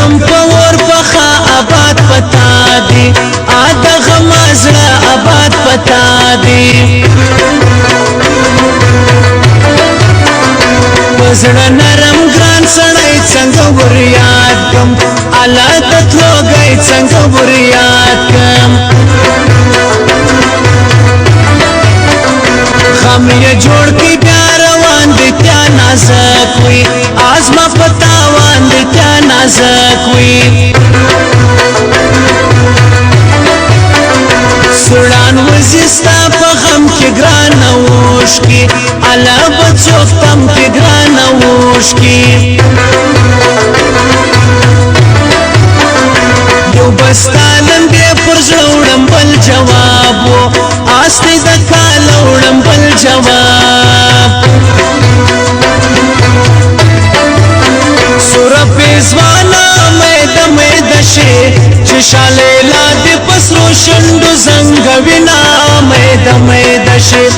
غم پور پخا آباد پتا دی آدھا غم ازرا آباد پتا دی وزڑا نرم گران سڑائی چنگا وریاد کم علا تتلو گئی چنگا وریاد کم غم یہ جوڑ کی بیاروان دی تیا نازک وی آزما پتاوان دی تیا نازک وی سڑان وزستا پا غم کی گران اوش کی علا بچوفتم کی گران اوش کی یو بستانم بے پرزوڑم بل جوابو آستی دکالوڑم بل جواب سورا پیزوانا میدا میدا شے چشالیلا دی پسرو شندو زنگوینا میدا میدا شے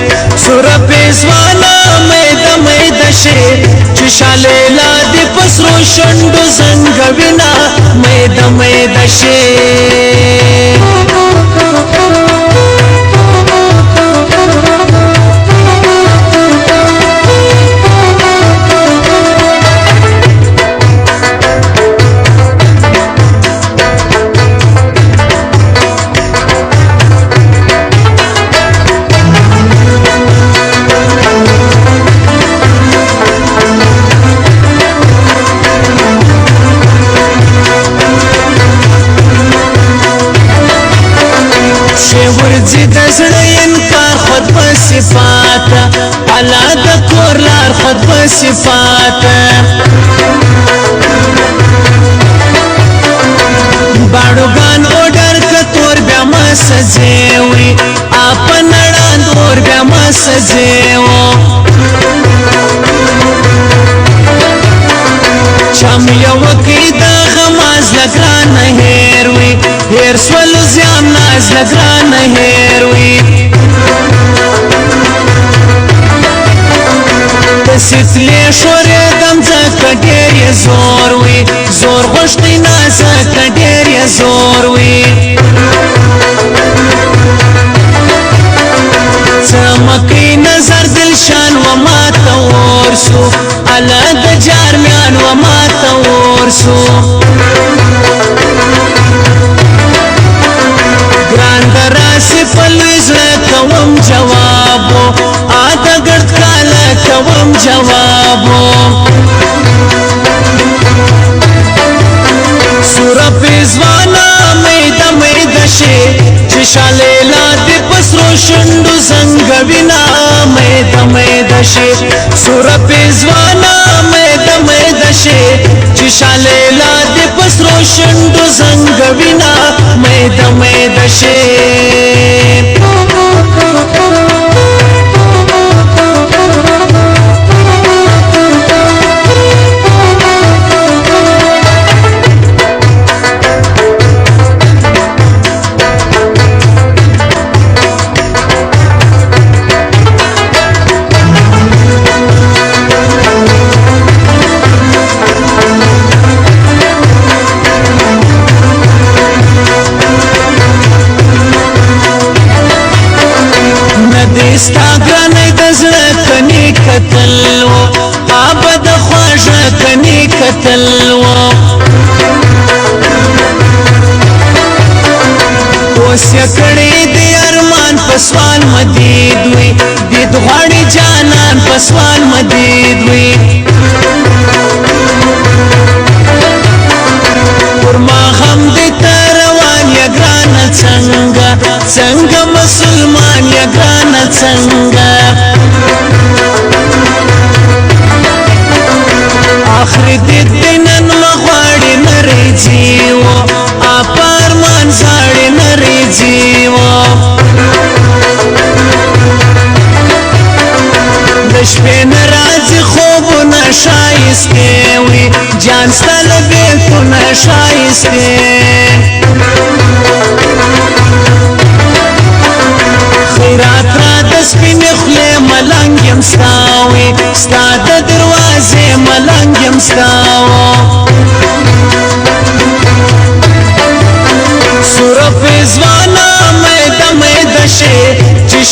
سورا پیزوانا میدا میدا شے چشالیلا دی پسرو شندو زنگوینا میدا میدا شے ورزی دزڑ انکار خود بصفاتا علا دکور لار خود بصفاتا باڑوگان اوڈر کتور بیا مسجیوی آپا نڑاند اور بیا مسجیو چم یوکی دا غماز لگران هیروی هیر سولو زیام ناز لگران هیروی تسیتلی شوری دم زکا دیر زوروی زور غشتی نازکا دیر زوروی چمکی نظر دلشان و ما تورسو علا د جارمیان و ما تورسو گران دراسی پلویزر کوم جوابو آدھا گرد کالا کوم جوابو سورا پیزوانا میدا میدا شے چشالیلا دی پسرو شندو زنگوینا میدا میدا شے سورا پیزوانا میدا میدا شے چشالیلا دی پسرو شندو زنگوینا میدا میدا شے ستا گرانی دزړه کني کتل و آبد خواږه کني کتل و اوس یې کړی دی ارمان پسوال مدید وي دید غواړي جانان پسوال مدید وي پر ما غم دی تروان یا ګرانه څنګه څنګه مسلمان یا ګرانه څنګه آخر دې دینن مغواړي نری جیو اپارمان زاړي نری جیو د شپې نه راځي خوبونه ښایستې وي جان ستا له بېلتونه ښایستې خیرات را د سپینې خولې ملنګ یم ستا وي ستا د دروازې ملنګ یم ستا و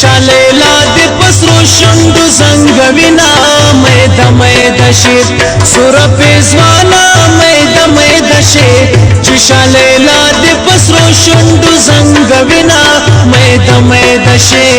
شالیلا دی پسرو شندو زنگوینا میدا میدا شی سور پیزوانا میدا میدا شی چی شالیلا دی پسرو شندو زنگوینا میدا میدا شی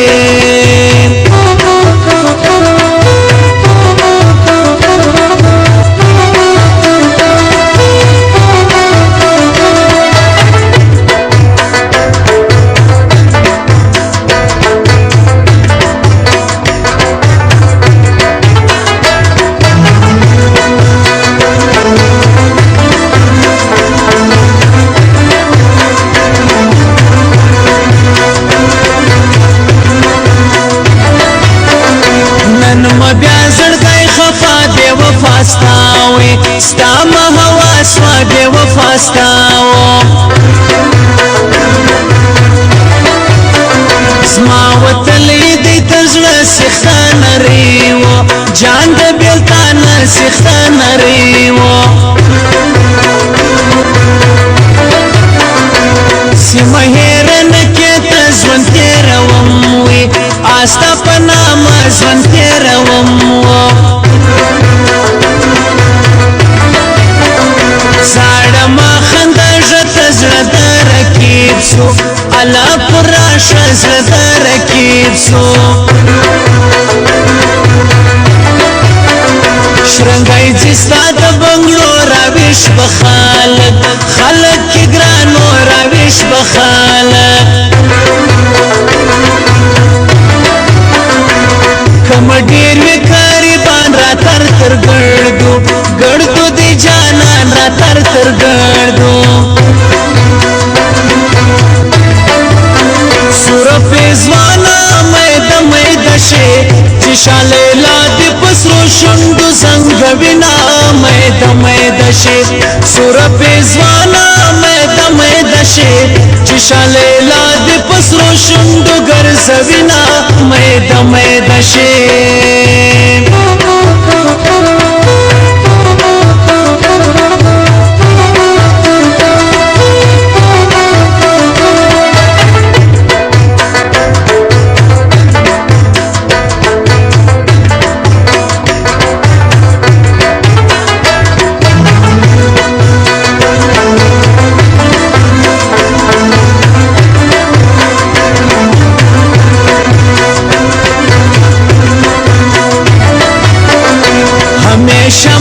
ستا مهوا سوا بے وفا ستاو زما وطلی دی تزړه سخته نری و جان د بیلتان سخته نری و سیمه هیرن کې ته ژوند تېروم وي استا په نامه ژوند تېروم علا پراش زده رکیب سو شرنگای جستا دا بنگلو راویش بخالد خلق کی گرانو راویش بخالد کم دیر وی کاریبان را تر تر گردو گردو دی جانان را تر تر گردو پیزوانا میدا میدا شی چی شالیلا دی پسرو شندو زنگوینا میدا میدا شی سور پیزوانا میدا میدا شی چی شالیلا دی پسرو شندو گرزوینا میدا میدا شی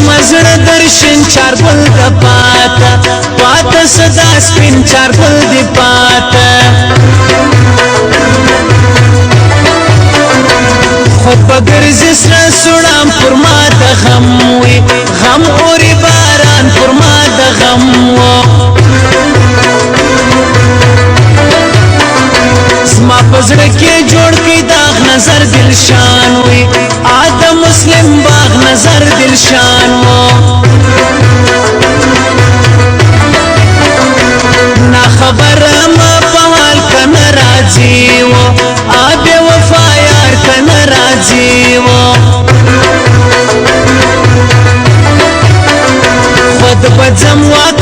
مزړه درشن چار ګل د پاتا پاتا صدا سپین چار ګل دی پاتا خود بګرز سره سړام پر ما د غم وي غم اوري باران پر ما د غم و زما پزړه کې جوړ کی داغ نظر دلشان وي آدم مسلم باغ نظر دلشان و نا خبر ما پوال کن راضی و آب وفا یار کن راضی و خود بجم واک